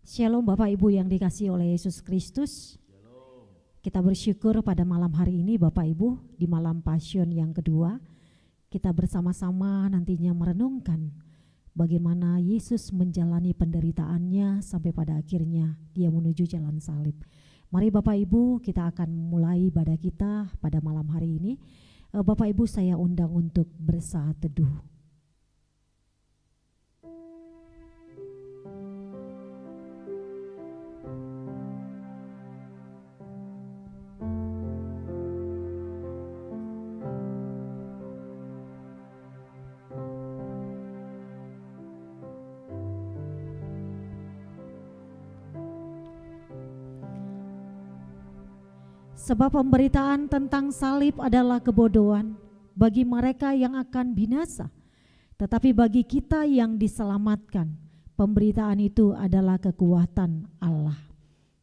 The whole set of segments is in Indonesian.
Shalom Bapak Ibu yang dikasihi oleh Yesus Kristus. Kita bersyukur pada malam hari ini Bapak Ibu, di malam Passion yang kedua, kita bersama-sama nantinya merenungkan bagaimana Yesus menjalani penderitaannya sampai pada akhirnya dia menuju jalan salib. Mari Bapak Ibu, kita akan mulai ibadah kita pada malam hari ini. Bapak Ibu, saya undang untuk bersaat teduh. Sebab pemberitaan tentang salib adalah kebodohan bagi mereka yang akan binasa, tetapi bagi kita yang diselamatkan, pemberitaan itu adalah kekuatan Allah.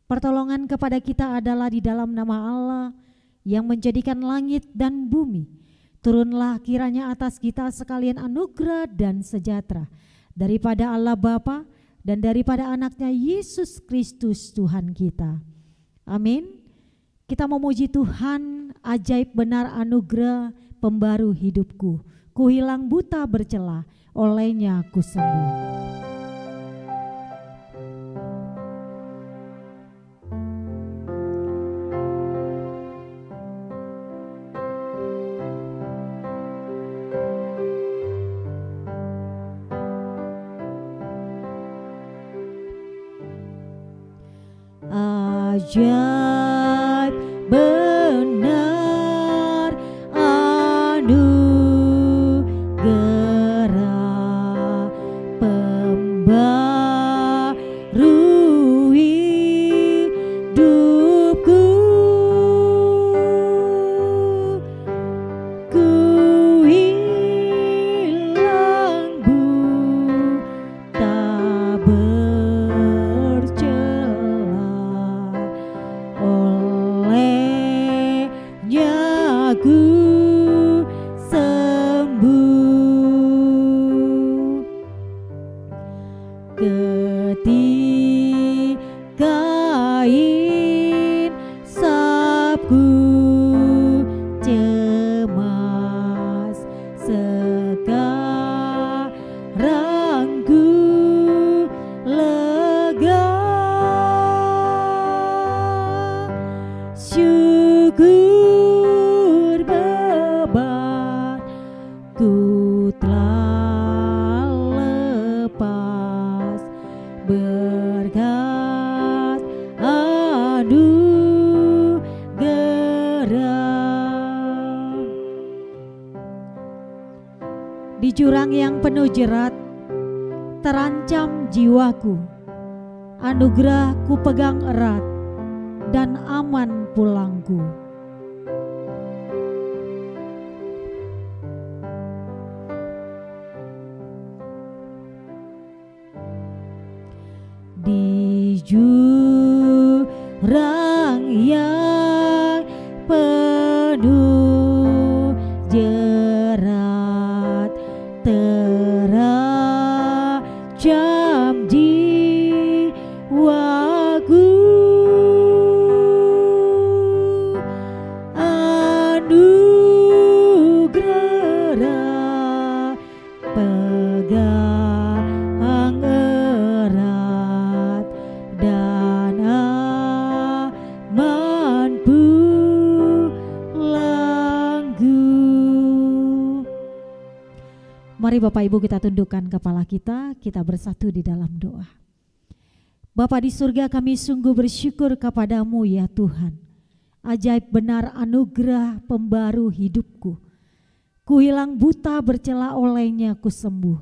Pertolongan kepada kita adalah di dalam nama Allah yang menjadikan langit dan bumi. Turunlah kiranya atas kita sekalian anugerah dan sejahtera daripada Allah Bapa dan daripada anaknya Yesus Kristus Tuhan kita. Amin. Kita memuji Tuhan, ajaib benar anugerah pembaru hidupku. Ku hilang buta bercela, olehnya ku sembuh. Ajaib benar anugerah pembaru hidupku. Ku hilang buta bercela, olehnya ku sembuh. Ketika insapku cemas, sekarang ku lega. Syukur beban ku telah lepas, berkat anugerah. Di jurang yang penuh jerat terancam jiwaku, anugerah ku pegang erat dan aman pulangku. Di jurang yang penuh jerat terancam jiwaku, anugerah pegang erat dan aman pulangku. Mari Bapak Ibu, kita tundukkan kepala kita bersatu di dalam doa. Bapa di surga, kami sungguh bersyukur kepadamu ya Tuhan. Ajaib benar anugerah pembaru hidupku. Ku hilang buta bercela, olehnya ku sembuh.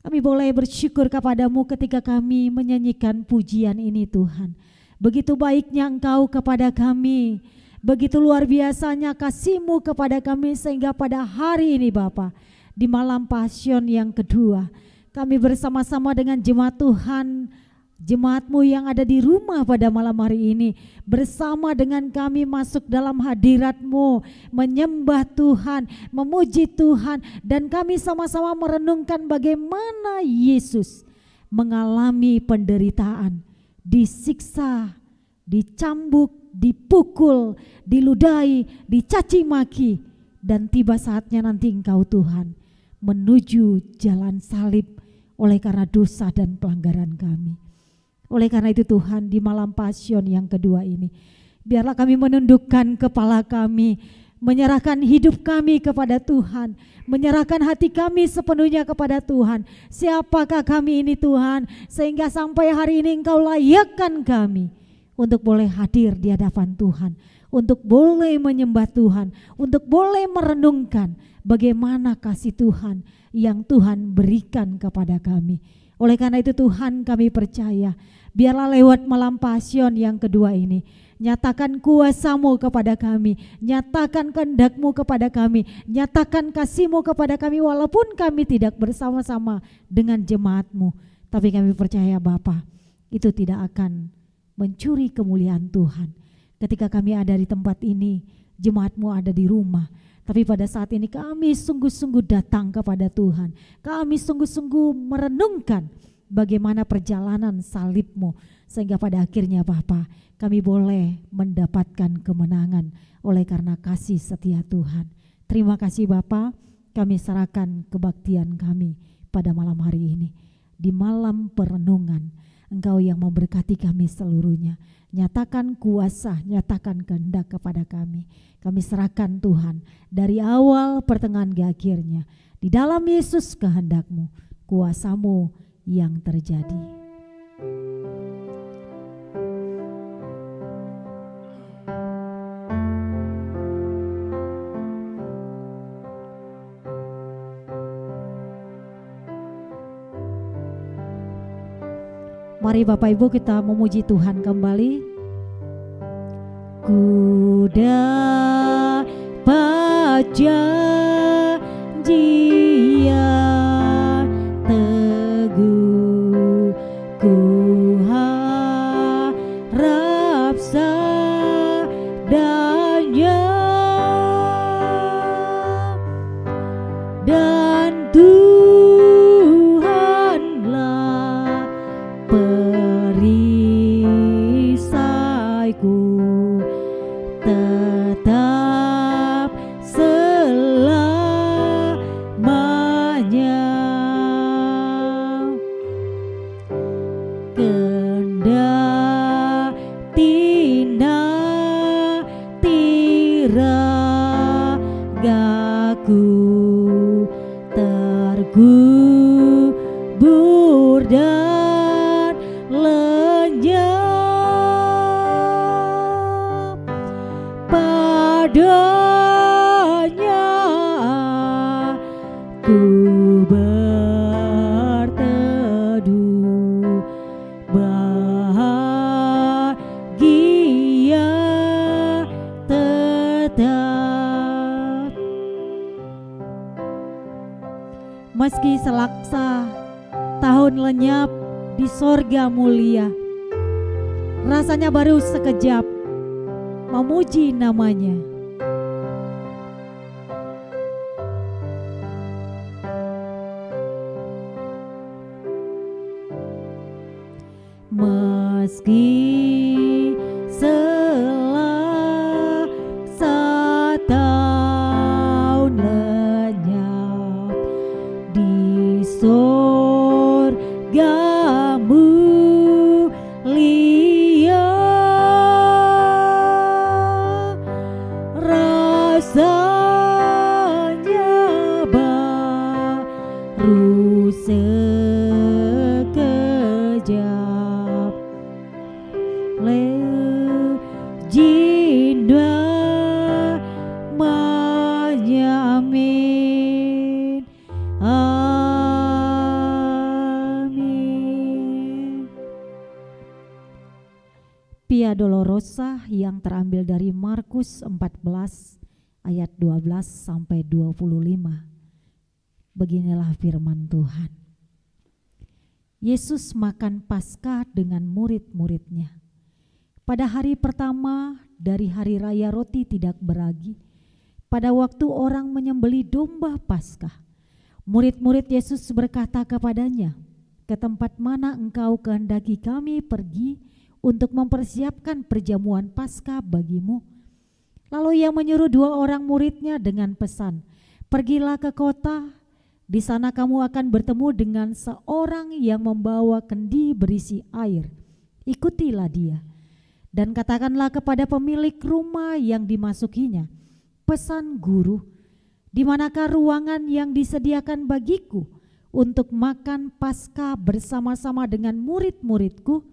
Kami boleh bersyukur kepadamu ketika kami menyanyikan pujian ini Tuhan. Begitu baiknya Engkau kepada kami, begitu luar biasanya kasih-Mu kepada kami, sehingga pada hari ini Bapa, di malam Passion yang kedua, kami bersama-sama dengan jemaat Tuhan, jemaat-Mu yang ada di rumah pada malam hari ini, bersama dengan kami masuk dalam hadirat-Mu, menyembah Tuhan, memuji Tuhan, dan kami sama-sama merenungkan bagaimana Yesus mengalami penderitaan, disiksa, dicambuk, dipukul, diludahi, dicaci maki, dan tiba saatnya nanti Engkau Tuhan menuju jalan salib oleh karena dosa dan pelanggaran kami. Oleh karena itu Tuhan, di malam Pasion yang kedua ini, biarlah kami menundukkan kepala kami, menyerahkan hidup kami kepada Tuhan, menyerahkan hati kami sepenuhnya kepada Tuhan. Siapakah kami ini Tuhan, sehingga sampai hari ini Engkau layakkan kami untuk boleh hadir di hadapan Tuhan, untuk boleh menyembah Tuhan, untuk boleh merenungkan bagaimana kasih Tuhan yang Tuhan berikan kepada kami. Oleh karena itu Tuhan, kami percaya, biarlah lewat malam Pasion yang kedua ini, nyatakan kuasa-Mu kepada kami, nyatakan kehendak-Mu kepada kami, nyatakan kasih-Mu kepada kami, walaupun kami tidak bersama-sama dengan jemaat-Mu. Tapi kami percaya Bapa, itu tidak akan mencuri kemuliaan Tuhan. Ketika kami ada di tempat ini, jemaat-Mu ada di rumah, tapi pada saat ini kami sungguh-sungguh datang kepada Tuhan. Kami sungguh-sungguh merenungkan bagaimana perjalanan salib-Mu, sehingga pada akhirnya Bapa, kami boleh mendapatkan kemenangan oleh karena kasih setia Tuhan. Terima kasih Bapa, kami serahkan kebaktian kami pada malam hari ini. Di malam perenungan, Engkau yang memberkati kami seluruhnya. Nyatakan kuasa, nyatakan kehendak kepada kami. Kami serahkan Tuhan dari awal pertengahan ke akhirnya. Di dalam Yesus kehendak-Mu, kuasa-Mu yang terjadi. Mari Bapak Ibu kita memuji Tuhan kembali. Ku dapat janjian teguh, ku harap sadanya, dan Tuhanlah perisaiku, tetap selamanya. Kendati nanti ragaku terkubur dan lenyap, padanya ku berteduh, bahagia tetap. Meski selaksa tahun lenyap di sorga mulia, rasanya baru sekejap memuji namanya. Meski selaksa tahun lenyap di sorga mulia, rasanya baru sekejap. Lejinda namanya, amin, amin. Via Dolorosa yang terambil dari Markus 14 ayat 12 sampai 25. Beginilah firman Tuhan. Yesus makan Paskah dengan murid-muridnya. Pada hari pertama dari hari raya roti tidak beragi, pada waktu orang menyembelih domba Paskah, murid-murid Yesus berkata kepadanya, ke tempat mana Engkau kehendaki kami pergi untuk mempersiapkan perjamuan Paskah bagimu. Lalu ia menyuruh 2 orang muridnya dengan pesan, pergilah ke kota, di sana kamu akan bertemu dengan seorang yang membawa kendi berisi air. Ikutilah dia. Dan katakanlah kepada pemilik rumah yang dimasukinya, pesan guru, di manakah ruangan yang disediakan bagiku untuk makan Paskah bersama-sama dengan murid-muridku?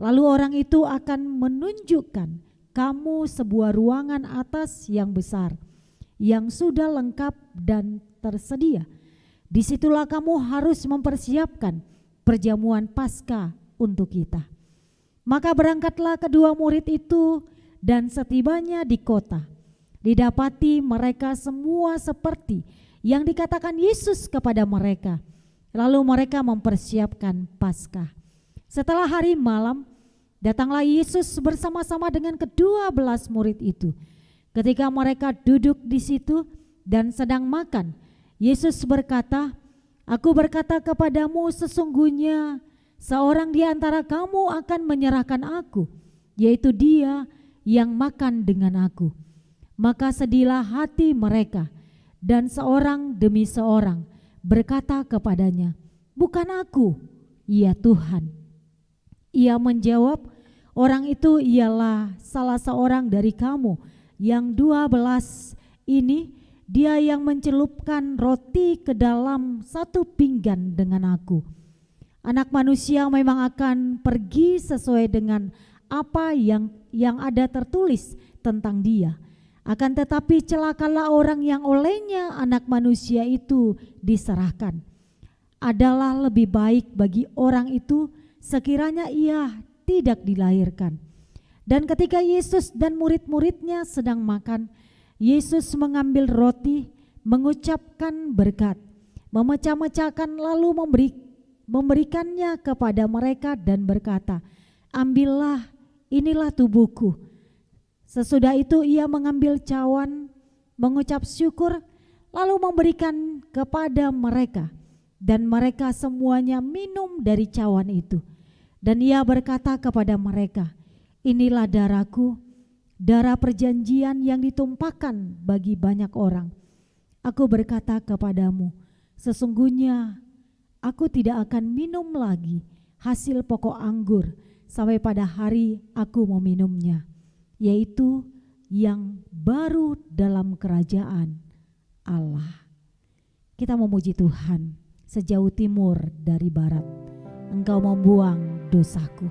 Lalu orang itu akan menunjukkan kamu sebuah ruangan atas yang besar, yang sudah lengkap dan tersedia. Disitulah kamu harus mempersiapkan perjamuan Paskah untuk kita. Maka berangkatlah kedua murid itu, dan setibanya di kota, didapati mereka semua seperti yang dikatakan Yesus kepada mereka. Lalu mereka mempersiapkan Paskah. Setelah hari malam, datanglah Yesus bersama-sama dengan ke-12 murid itu. Ketika mereka duduk di situ dan sedang makan, Yesus berkata, Aku berkata kepadamu, sesungguhnya seorang di antara kamu akan menyerahkan aku, yaitu dia yang makan dengan aku. Maka sedihlah hati mereka, dan seorang demi seorang berkata kepadanya, Bukan aku, ya Tuhan. Ia menjawab, Orang itu ialah salah seorang dari kamu yang 12 ini, dia yang mencelupkan roti ke dalam 1 pinggan dengan aku. Anak manusia memang akan pergi sesuai dengan apa yang ada tertulis tentang dia. Akan tetapi celakalah orang yang olehnya anak manusia itu diserahkan. Adalah lebih baik bagi orang itu sekiranya ia tidak dilahirkan. Dan ketika Yesus dan murid-muridnya sedang makan, Yesus mengambil roti, mengucapkan berkat, memecah-mecahkan lalu memberikannya kepada mereka dan berkata, Ambillah, inilah tubuhku. Sesudah itu ia mengambil cawan, mengucap syukur, lalu memberikan kepada mereka, dan mereka semuanya minum dari cawan itu. Dan ia berkata kepada mereka, Inilah darahku, darah perjanjian yang ditumpahkan bagi banyak orang. Aku berkata kepadamu, sesungguhnya aku tidak akan minum lagi hasil pokok anggur sampai pada hari aku meminumnya, yaitu yang baru dalam kerajaan Allah. Kita memuji Tuhan. Sejauh timur dari barat, Engkau membuang dosaku.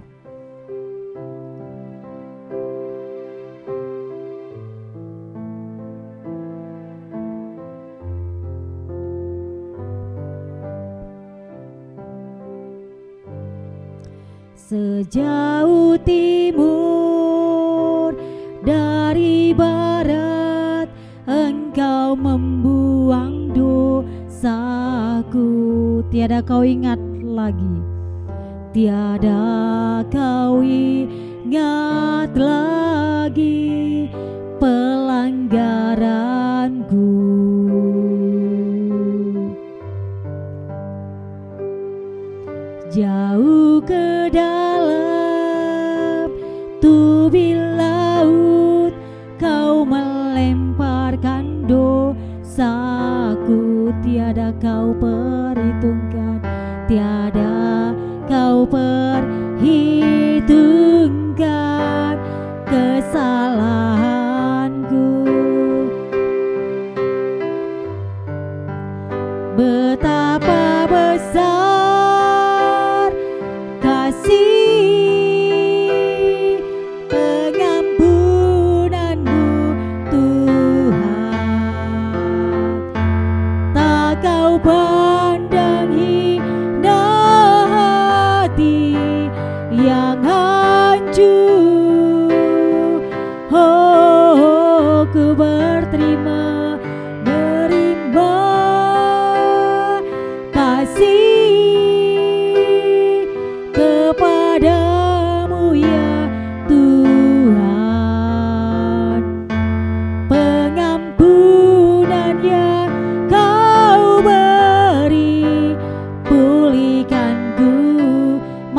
Sejauh timur dari barat, Engkau membuang dosaku. Tiada kau ingat lagi, tiada kau ingat lagi pelanggaranku. Jauh ke dalam tubir laut, kau melemparkan dosaku. Tiada kau perhitungkan, tiada kau perhitungkan kesalahanku. Betapa besar kasih pengampunanmu Tuhan, tak kau pandang hina hati yang hancur. Oh, ku berterima menerima kasih kepadamu ya Tuhan. Pengampunan yang kau beri, pulihkanku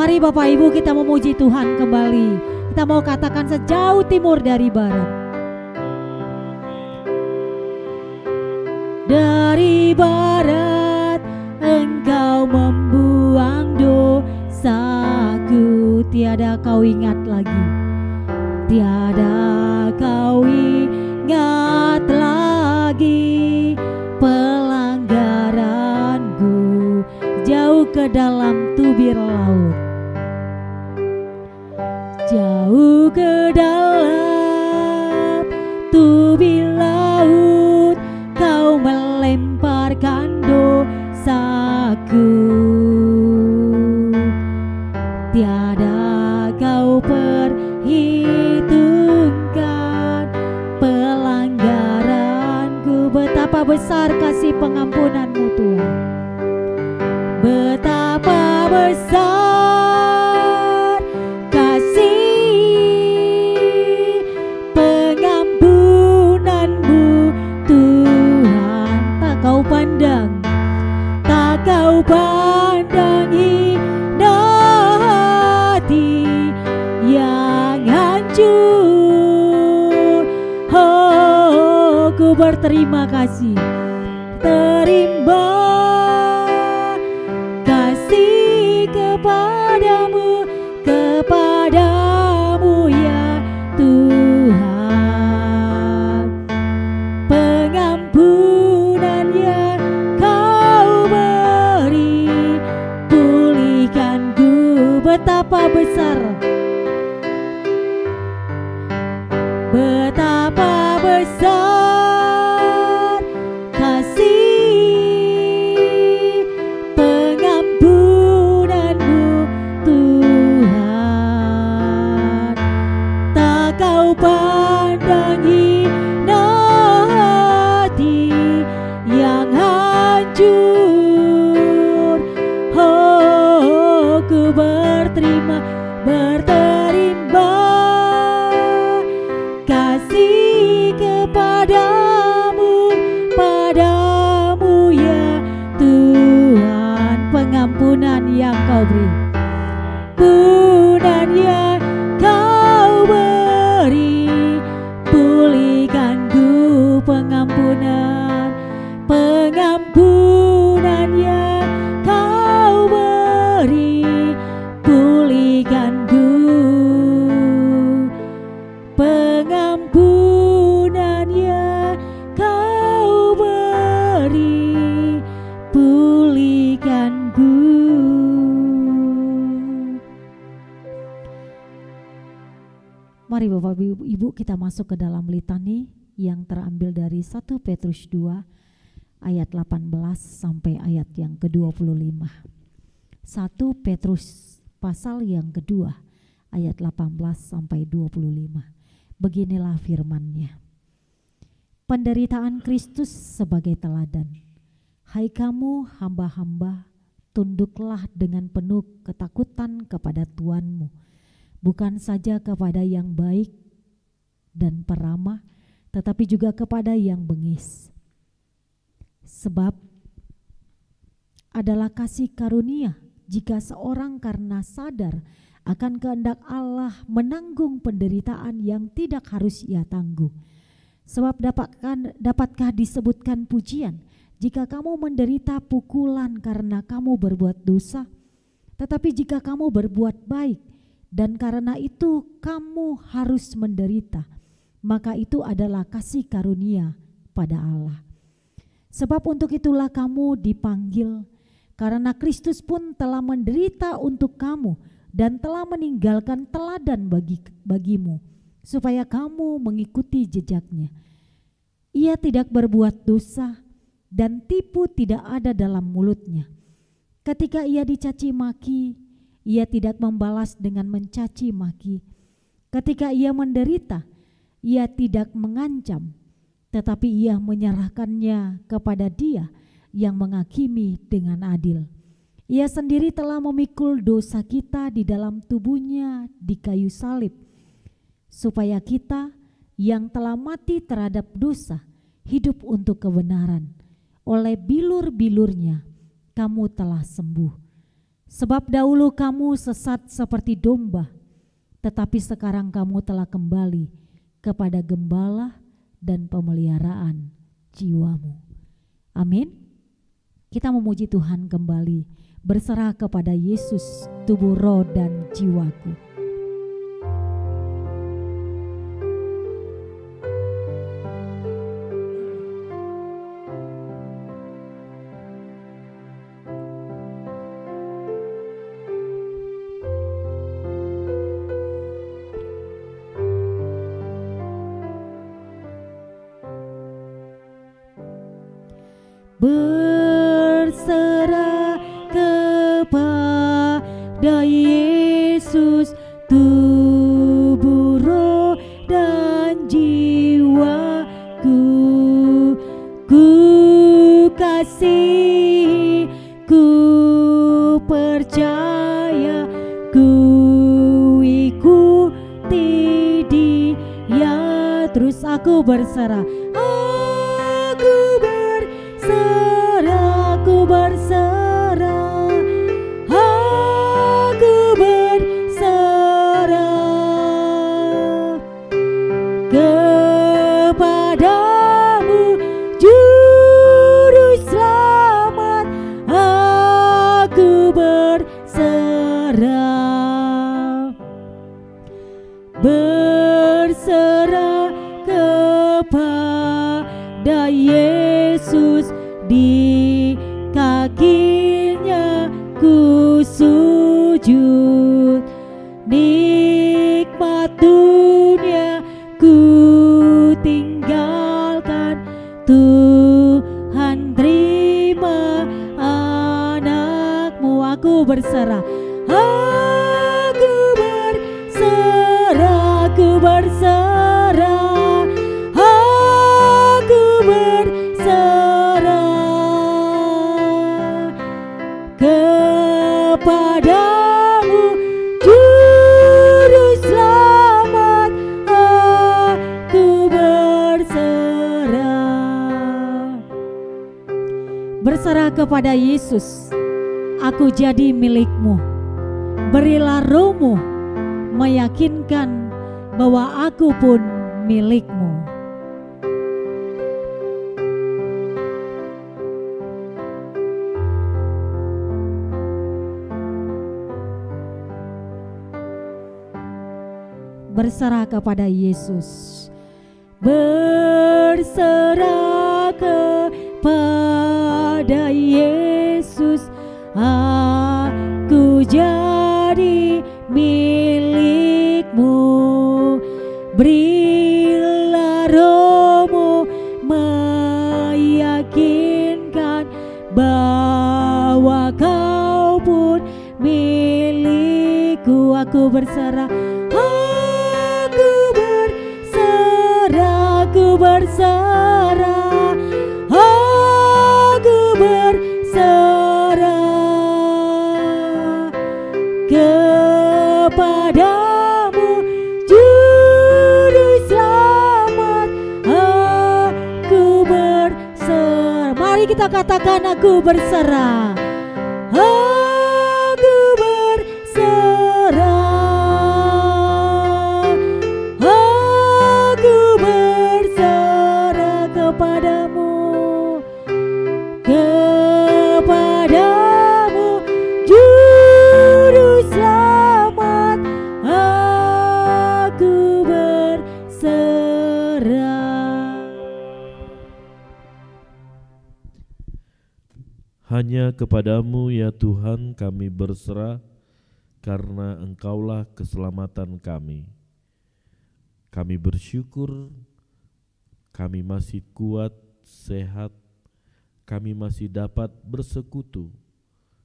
Mari Bapak Ibu kita memuji Tuhan kembali. Kita mau katakan sejauh timur dari barat. Dari barat Engkau membuang dosaku, tiada kau ingat lagi, tiada kau ingat lagi pelanggaranku, jauh ke dalam tubir laut, jauh ke dalam tubir laut kau melemparkan dosaku, tiada kau perhitungkan pelanggaranku. Betapa besar kasih pengampunanmu Tuhan, betapa besar kasih pengampunanmu Tuhan. Tak kau pandang, tak kau pandang hina hati yang hancur. Oh, ku berterima kasih, terima kasih kepadamu, kepadamu ya Tuhan. Pengampunan yang kau beri, pulihkanku. Betapa besar, betapa besar kasih pengampunanmu Tuhan. Tak kau pandang hina hati yang hancur. Oh, ku berterima kasih kepadamu, padamu ya Tuhan. Pengampunan yang kau beri, pengampunan yang kau beri, pulihkanku. Pengampunan, pengampunan yang kau beri, pulihkanku. Pengampunan yang kau beri, pulihkanku. Mari Bapak Ibu kita masuk ke dalam litani yang terambil dari 1 Petrus 2 ayat 18 sampai ayat yang ke-25. 1 Petrus pasal yang kedua ayat 18 sampai 25. Beginilah firman-Nya. Penderitaan Kristus sebagai teladan. Hai kamu hamba-hamba, tunduklah dengan penuh ketakutan kepada Tuanmu, bukan saja kepada yang baik dan peramah, tetapi juga kepada yang bengis. Sebab adalah kasih karunia jika seorang karena sadar akan kehendak Allah menanggung penderitaan yang tidak harus ia tanggung. Sebab dapatkah disebutkan pujian jika kamu menderita pukulan karena kamu berbuat dosa? Tetapi jika kamu berbuat baik dan karena itu kamu harus menderita, maka itu adalah kasih karunia pada Allah. Sebab untuk itulah kamu dipanggil, karena Kristus pun telah menderita untuk kamu dan telah meninggalkan teladan bagimu, supaya kamu mengikuti jejaknya. Ia tidak berbuat dosa dan tipu tidak ada dalam mulutnya. Ketika ia dicaci maki, ia tidak membalas dengan mencaci maki. Ketika ia menderita, ia tidak mengancam, tetapi ia menyerahkannya kepada Dia yang menghakimi dengan adil. Ia sendiri telah memikul dosa kita di dalam tubuhnya di kayu salib, supaya kita yang telah mati terhadap dosa hidup untuk kebenaran. Oleh bilur-bilurnya kamu telah sembuh. Sebab dahulu kamu sesat seperti domba, tetapi sekarang kamu telah kembali kepada gembala dan pemeliharaan jiwamu. Amin. Kita memuji Tuhan kembali, berserah kepada Yesus, tubuh, roh, dan jiwaku. Berserah kepada Yesus, tubuh, roh, dan jiwaku. Ku kasihi, ku percaya, ku ikuti Dia. Terus aku berserah. Aku berserah, aku berserah kepadamu, Juru Selamat. Aku berserah, berserah kepada Yesus. Di kakinya ku sujud, nikmat dunia ku tinggalkan. Tuhan terima anakmu. Aku berserah, aku berserah, aku berserah, aku berserah kepadamu, Juru Selamat. Aku berserah, berserah kepada Yesus. Aku jadi milikmu. Berilah rohmu meyakinkan bahwa aku pun milikmu. Berserah kepada Yesus, berserah kepada Yesus. Aku jadi milikmu. Berilah rohmu meyakinkan bahwa kau pun milikku. Aku berserah, aku berserah, aku berserah kepadamu, Juru Selamat. Aku berserah. Mari kita katakan, aku berserah, aku berserah. Kepadamu, Juru Selamat. Aku berserah. Hanya kepadamu ya Tuhan kami berserah, karena Engkaulah keselamatan kami. Kami bersyukur kami masih kuat, sehat, kami masih dapat bersekutu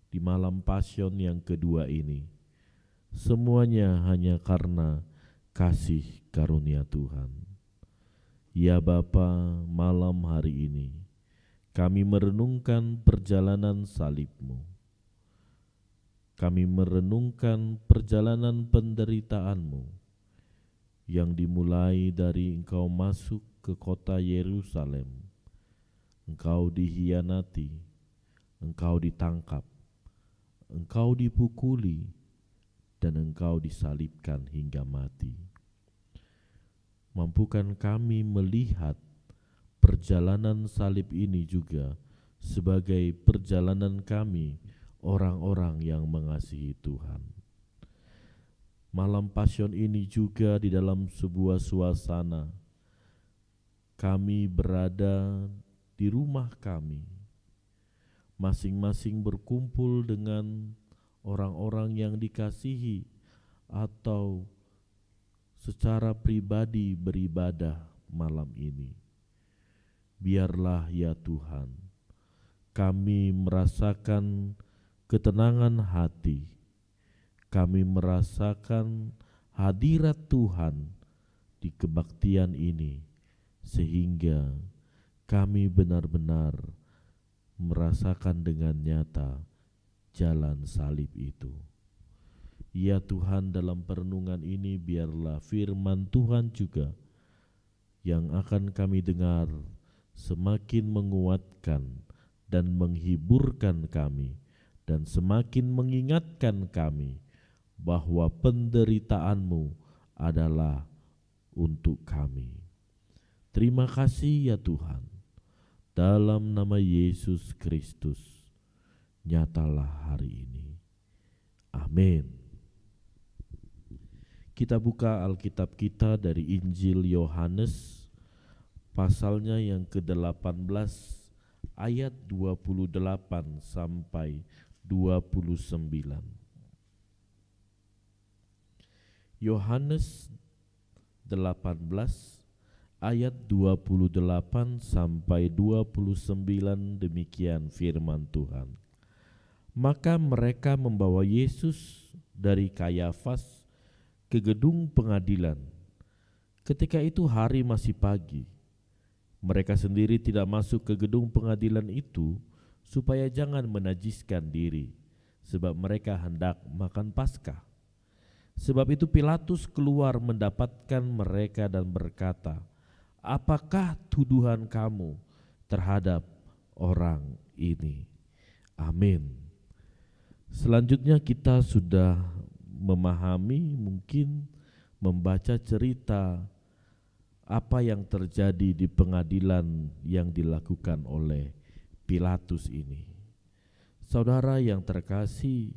di malam Pasion yang kedua ini. Semuanya hanya karena kasih karunia Tuhan. Ya Bapa, malam hari ini kami merenungkan perjalanan salib-Mu. Kami merenungkan perjalanan penderitaan-Mu yang dimulai dari Engkau masuk ke kota Yerusalem. Engkau dihianati, Engkau ditangkap, Engkau dipukuli dan Engkau disalibkan hingga mati. Mampukan kami melihat perjalanan salib ini juga sebagai perjalanan kami, orang-orang yang mengasihi Tuhan. Malam Pasion ini juga di dalam sebuah suasana kami berada di rumah kami, masing-masing berkumpul dengan orang-orang yang dikasihi atau secara pribadi beribadah malam ini. Biarlah ya Tuhan, kami merasakan ketenangan hati, kami merasakan hadirat Tuhan di kebaktian ini, sehingga kami benar-benar merasakan dengan nyata jalan salib itu. Ya Tuhan, dalam perenungan ini biarlah firman Tuhan juga yang akan kami dengar semakin menguatkan dan menghiburkan kami, dan semakin mengingatkan kami bahwa penderitaan-Mu adalah untuk kami. Terima kasih ya Tuhan. Dalam nama Yesus Kristus, nyatalah hari ini. Amin. Kita buka Alkitab kita dari Injil Yohanes, pasalnya yang ke-18, ayat 28 sampai 29. Yohanes 18 ayat 28 sampai 29, demikian firman Tuhan. Maka mereka membawa Yesus dari Kayafas ke gedung pengadilan. Ketika itu hari masih pagi. Mereka sendiri tidak masuk ke gedung pengadilan itu supaya jangan menajiskan diri, sebab mereka hendak makan Paskah. Sebab itu Pilatus keluar mendapatkan mereka dan berkata, "Apakah tuduhan kamu terhadap orang ini?" Amin. Selanjutnya kita sudah memahami, mungkin membaca cerita apa yang terjadi di pengadilan yang dilakukan oleh Pilatus ini. Saudara yang terkasih,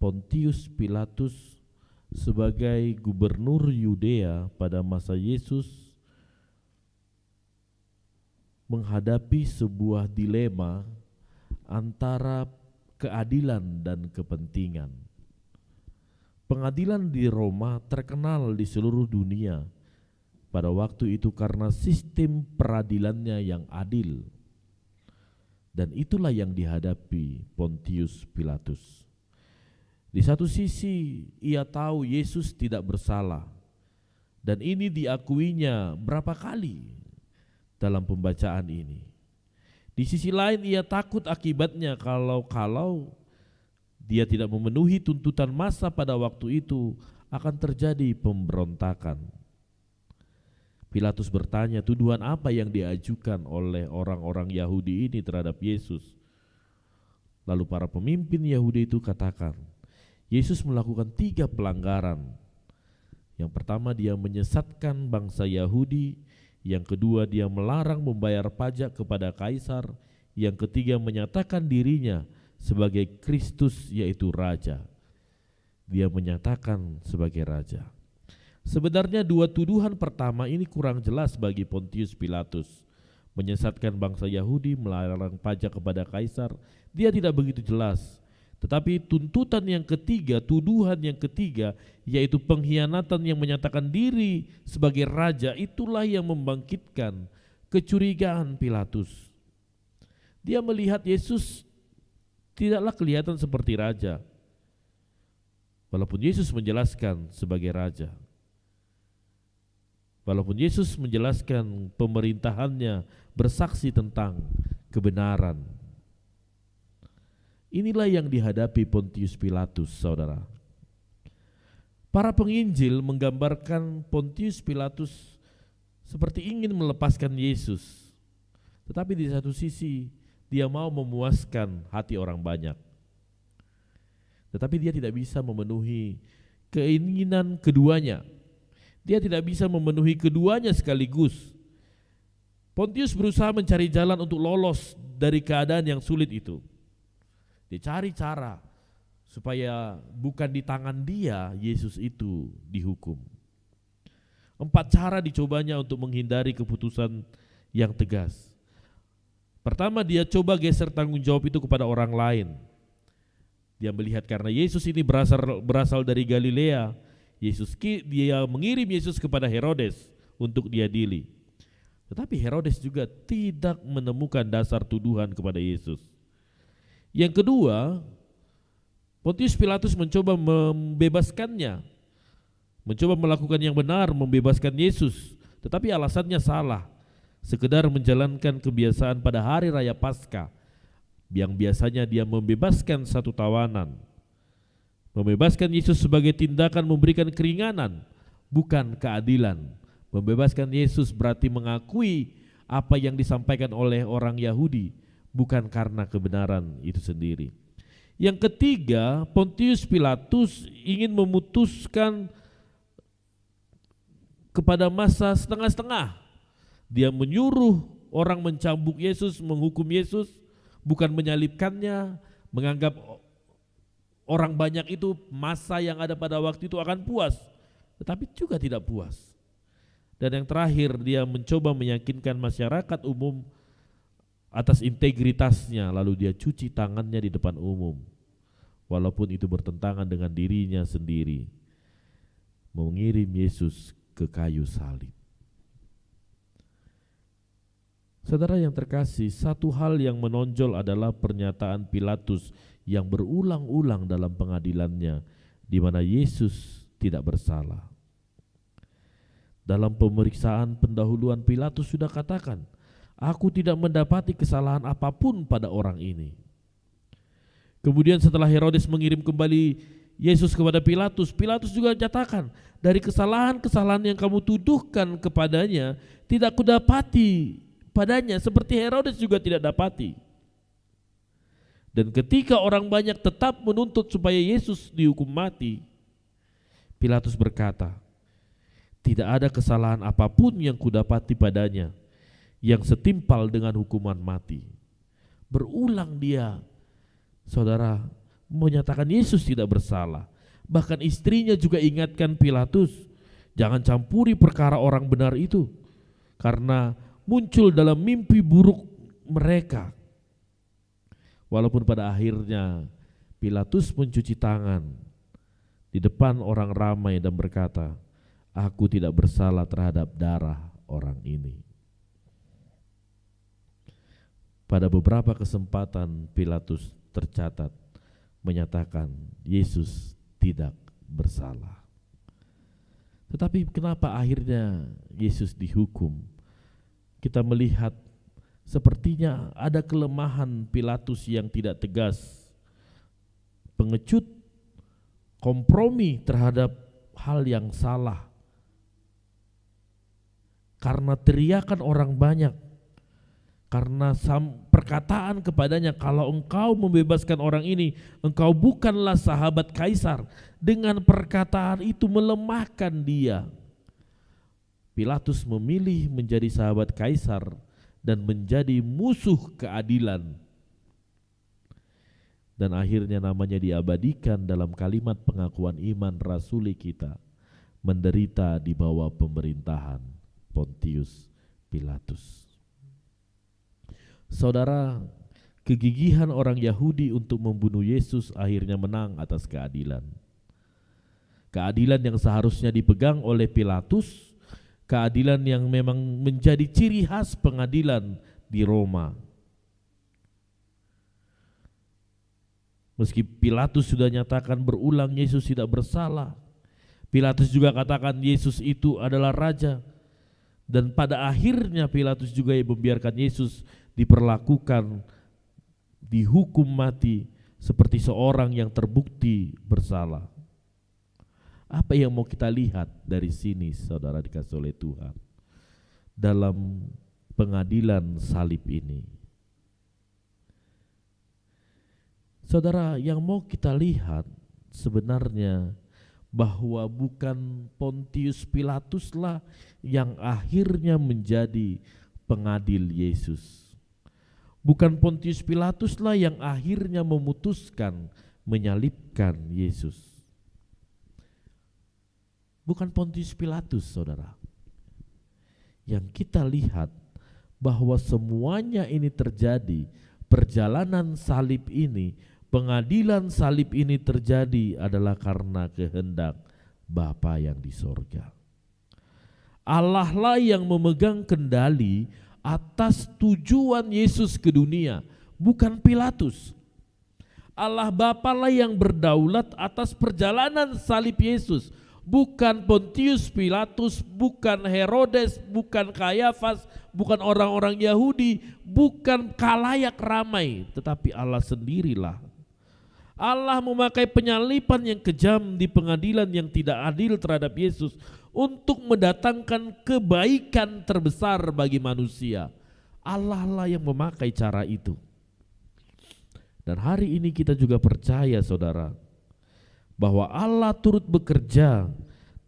Pontius Pilatus sebagai gubernur Yudea pada masa Yesus menghadapi sebuah dilema antara keadilan dan kepentingan. Pengadilan di Roma terkenal di seluruh dunia pada waktu itu karena sistem peradilannya yang adil. Dan itulah yang dihadapi Pontius Pilatus. Di satu sisi ia tahu Yesus tidak bersalah, dan ini diakuinya berapa kali dalam pembacaan ini. Di sisi lain ia takut akibatnya kalau dia tidak memenuhi tuntutan massa pada waktu itu akan terjadi pemberontakan. Pilatus bertanya, tuduhan apa yang diajukan oleh orang-orang Yahudi ini terhadap Yesus? Lalu para pemimpin Yahudi itu katakan, Yesus melakukan 3 pelanggaran. Yang pertama, dia menyesatkan bangsa Yahudi. Yang kedua, dia melarang membayar pajak kepada kaisar. Yang ketiga, menyatakan dirinya sebagai Kristus, yaitu Raja. Dia menyatakan sebagai Raja. Sebenarnya 2 tuduhan pertama ini kurang jelas bagi Pontius Pilatus. Menyesatkan bangsa Yahudi, melarang pajak kepada kaisar, dia tidak begitu jelas. Tetapi tuntutan yang ketiga, tuduhan yang ketiga, yaitu pengkhianatan yang menyatakan diri sebagai raja, itulah yang membangkitkan kecurigaan Pilatus. Dia melihat Yesus tidaklah kelihatan seperti raja, walaupun Yesus menjelaskan sebagai raja. Walaupun Yesus menjelaskan pemerintahannya bersaksi tentang kebenaran. Inilah yang dihadapi Pontius Pilatus, saudara. Para penginjil menggambarkan Pontius Pilatus seperti ingin melepaskan Yesus. Tetapi di satu sisi Dia mau memuaskan hati orang banyak. Tetapi dia tidak bisa memenuhi keinginan keduanya. Dia tidak bisa memenuhi keduanya sekaligus. Pontius berusaha mencari jalan untuk lolos dari keadaan yang sulit itu. Dia cari cara supaya bukan di tangan dia Yesus itu dihukum. 4 cara dicobanya untuk menghindari keputusan yang tegas. Pertama, dia coba geser tanggung jawab itu kepada orang lain. Dia melihat karena Yesus ini berasal dari Galilea, dia mengirim Yesus kepada Herodes untuk diadili. Tetapi Herodes juga tidak menemukan dasar tuduhan kepada Yesus. Yang kedua, Pontius Pilatus mencoba membebaskannya, mencoba melakukan yang benar, membebaskan Yesus, tetapi alasannya salah. Sekedar menjalankan kebiasaan pada hari raya Paskah, yang biasanya dia membebaskan satu tawanan. Membebaskan Yesus sebagai tindakan memberikan keringanan, bukan keadilan. Membebaskan Yesus berarti mengakui apa yang disampaikan oleh orang Yahudi, bukan karena kebenaran itu sendiri. Yang ketiga, Pontius Pilatus ingin memutuskan kepada masa setengah-setengah. Dia menyuruh orang mencambuk Yesus, menghukum Yesus, bukan menyalibkannya, menganggap orang banyak itu, masa yang ada pada waktu itu akan puas, tetapi juga tidak puas. Dan yang terakhir, dia mencoba meyakinkan masyarakat umum atas integritasnya, lalu dia cuci tangannya di depan umum, walaupun itu bertentangan dengan dirinya sendiri, mengirim Yesus ke kayu salib. Saudara yang terkasih, satu hal yang menonjol adalah pernyataan Pilatus yang berulang-ulang dalam pengadilannya, di mana Yesus tidak bersalah. Dalam pemeriksaan pendahuluan, Pilatus sudah katakan, "Aku tidak mendapati kesalahan apapun pada orang ini." Kemudian setelah Herodes mengirim kembali Yesus kepada Pilatus, Pilatus juga nyatakan, "Dari kesalahan-kesalahan yang kamu tuduhkan kepadanya, tidak kudapati padanya, seperti Herodes juga tidak dapati." Dan ketika orang banyak tetap menuntut supaya Yesus dihukum mati, Pilatus berkata, "Tidak ada kesalahan apapun yang kudapati padanya yang setimpal dengan hukuman mati." Berulang dia, saudara, menyatakan Yesus tidak bersalah. Bahkan istrinya juga ingatkan Pilatus, jangan campuri perkara orang benar itu, karena muncul dalam mimpi buruk mereka. Walaupun pada akhirnya Pilatus mencuci tangan di depan orang ramai dan berkata, "Aku tidak bersalah terhadap darah orang ini." Pada beberapa kesempatan Pilatus tercatat menyatakan Yesus tidak bersalah. Tetapi kenapa akhirnya Yesus dihukum? Kita melihat sepertinya ada kelemahan Pilatus yang tidak tegas, pengecut, kompromi terhadap hal yang salah. Karena teriakan orang banyak, karena perkataan kepadanya, "Kalau engkau membebaskan orang ini, engkau bukanlah sahabat kaisar." Dengan perkataan itu melemahkan dia. Pilatus memilih menjadi sahabat kaisar dan menjadi musuh keadilan. Dan akhirnya namanya diabadikan dalam kalimat pengakuan iman rasuli kita, menderita di bawah pemerintahan Pontius Pilatus. Saudara, kegigihan orang Yahudi untuk membunuh Yesus akhirnya menang atas keadilan. Keadilan yang seharusnya dipegang oleh Pilatus, keadilan yang memang menjadi ciri khas pengadilan di Roma. Meski Pilatus sudah nyatakan berulang Yesus tidak bersalah, Pilatus juga katakan Yesus itu adalah raja. Dan pada akhirnya Pilatus juga yang membiarkan Yesus diperlakukan, dihukum mati seperti seorang yang terbukti bersalah. Apa yang mau kita lihat dari sini, saudara dikasih oleh Tuhan, dalam pengadilan salib ini? Saudara, yang mau kita lihat sebenarnya bahwa bukan Pontius Pilatuslah yang akhirnya menjadi pengadil Yesus. Bukan Pontius Pilatuslah yang akhirnya memutuskan menyalibkan Yesus. Bukan Pontius Pilatus, saudara. Yang kita lihat bahwa semuanya ini terjadi, perjalanan salib ini, pengadilan salib ini terjadi adalah karena kehendak Bapa yang di sorga. Allah lah yang memegang kendali atas tujuan Yesus ke dunia, bukan Pilatus. Allah Bapa lah yang berdaulat atas perjalanan salib Yesus, bukan Pontius Pilatus, bukan Herodes, bukan Kayafas, bukan orang-orang Yahudi, bukan khalayak ramai, tetapi Allah sendirilah. Allah memakai penyalipan yang kejam di pengadilan yang tidak adil terhadap Yesus untuk mendatangkan kebaikan terbesar bagi manusia. Allah lah yang memakai cara itu. Dan hari ini kita juga percaya, saudara, bahwa Allah turut bekerja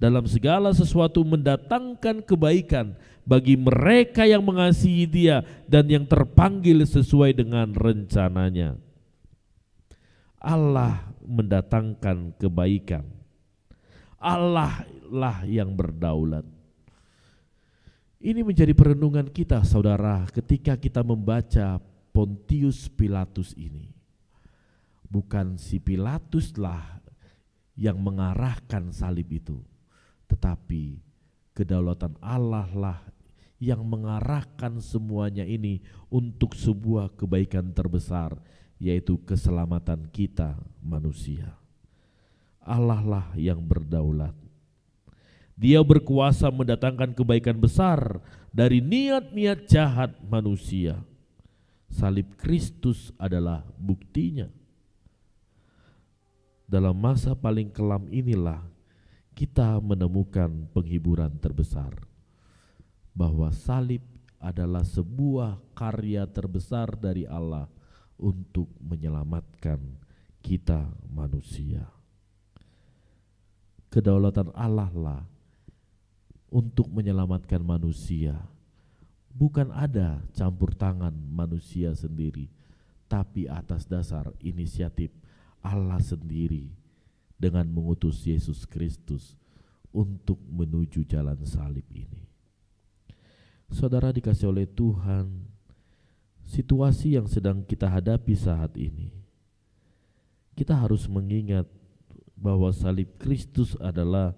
dalam segala sesuatu mendatangkan kebaikan bagi mereka yang mengasihi Dia dan yang terpanggil sesuai dengan rencananya. Allah mendatangkan kebaikan. Allah lah yang berdaulat. Ini menjadi perenungan kita, saudara, ketika kita membaca Pontius Pilatus ini. Bukan si Pilatuslah yang mengarahkan salib itu, tetapi kedaulatan Allah lah yang mengarahkan semuanya ini untuk sebuah kebaikan terbesar, yaitu keselamatan kita manusia. Allah lah yang berdaulat. Dia berkuasa mendatangkan kebaikan besar dari niat-niat jahat manusia. Salib Kristus adalah buktinya. Dalam masa paling kelam inilah kita menemukan penghiburan terbesar, bahwa salib adalah sebuah karya terbesar dari Allah untuk menyelamatkan kita manusia. Kedaulatan Allah lah untuk menyelamatkan manusia. Bukan ada campur tangan manusia sendiri, tapi atas dasar inisiatif Allah sendiri dengan mengutus Yesus Kristus untuk menuju jalan salib ini. Saudara dikasih oleh Tuhan, situasi yang sedang kita hadapi saat ini, kita harus mengingat bahwa salib Kristus adalah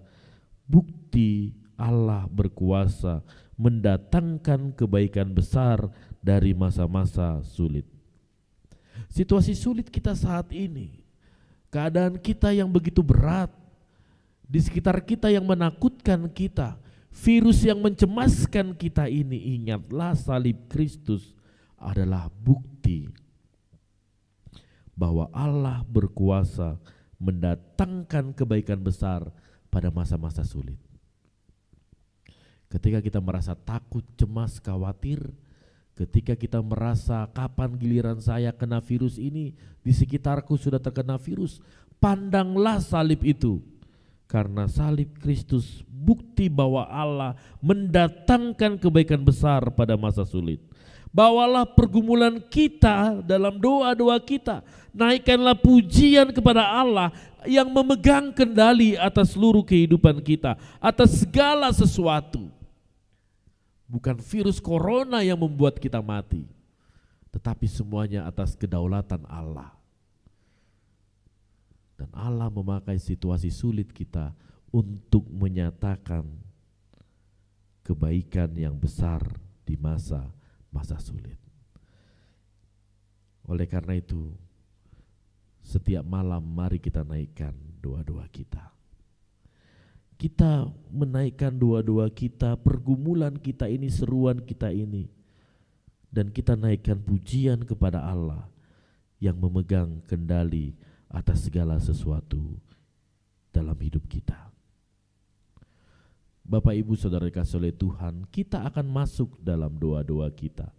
bukti Allah berkuasa mendatangkan kebaikan besar dari masa-masa sulit. Situasi sulit kita saat ini, keadaan kita yang begitu berat, di sekitar kita yang menakutkan kita, virus yang mencemaskan kita ini, ingatlah salib Kristus adalah bukti bahwa Allah berkuasa mendatangkan kebaikan besar pada masa-masa sulit. Ketika kita merasa takut, cemas, khawatir, ketika kita merasa kapan giliran saya kena virus ini, di sekitarku sudah terkena virus, pandanglah salib itu. Karena salib Kristus bukti bahwa Allah mendatangkan kebaikan besar pada masa sulit. Bawalah pergumulan kita dalam doa-doa kita. Naikkanlah pujian kepada Allah yang memegang kendali atas seluruh kehidupan kita, atas segala sesuatu. Bukan virus corona yang membuat kita mati, tetapi semuanya atas kedaulatan Allah. Dan Allah memakai situasi sulit kita untuk menyatakan kebaikan yang besar di masa sulit. Oleh karena itu, setiap malam mari kita naikkan doa-doa kita. Kita menaikkan doa-doa kita, pergumulan kita ini, seruan kita ini, dan kita naikkan pujian kepada Allah yang memegang kendali atas segala sesuatu dalam hidup kita. Bapak Ibu Saudara dikasih oleh Tuhan, kita akan masuk dalam doa-doa kita.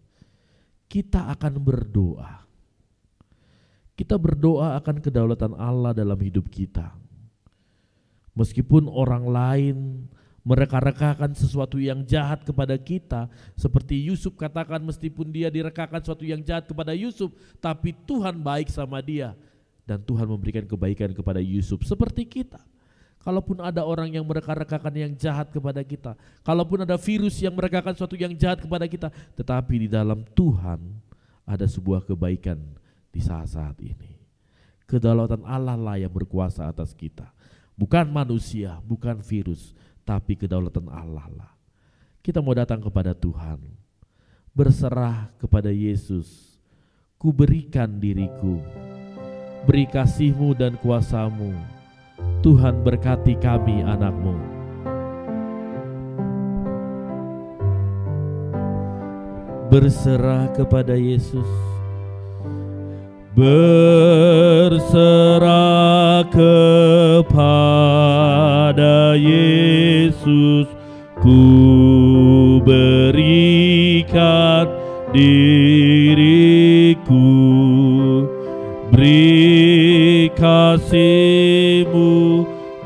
Kita akan berdoa. Kita berdoa akan kedaulatan Allah dalam hidup kita. Meskipun orang lain mereka-rekakan sesuatu yang jahat kepada kita, seperti Yusuf katakan, meskipun dia direkakan sesuatu yang jahat kepada Yusuf, tapi Tuhan baik sama dia dan Tuhan memberikan kebaikan kepada Yusuf. Seperti kita, kalaupun ada orang yang mereka-rekakan yang jahat kepada kita, kalaupun ada virus yang merekakan sesuatu yang jahat kepada kita, tetapi di dalam Tuhan ada sebuah kebaikan di saat-saat ini. Kedaulatan Allah lah yang berkuasa atas kita, bukan manusia, bukan virus, tapi kedaulatan Allah lah. Kita mau datang kepada Tuhan, berserah kepada Yesus. Ku berikan diriku, beri kasih-Mu dan kuasa-Mu. Tuhan berkati kami anak-Mu. Berserah kepada Yesus, berserah kepada Yesus, ku berikan diriku, beri kasih-Mu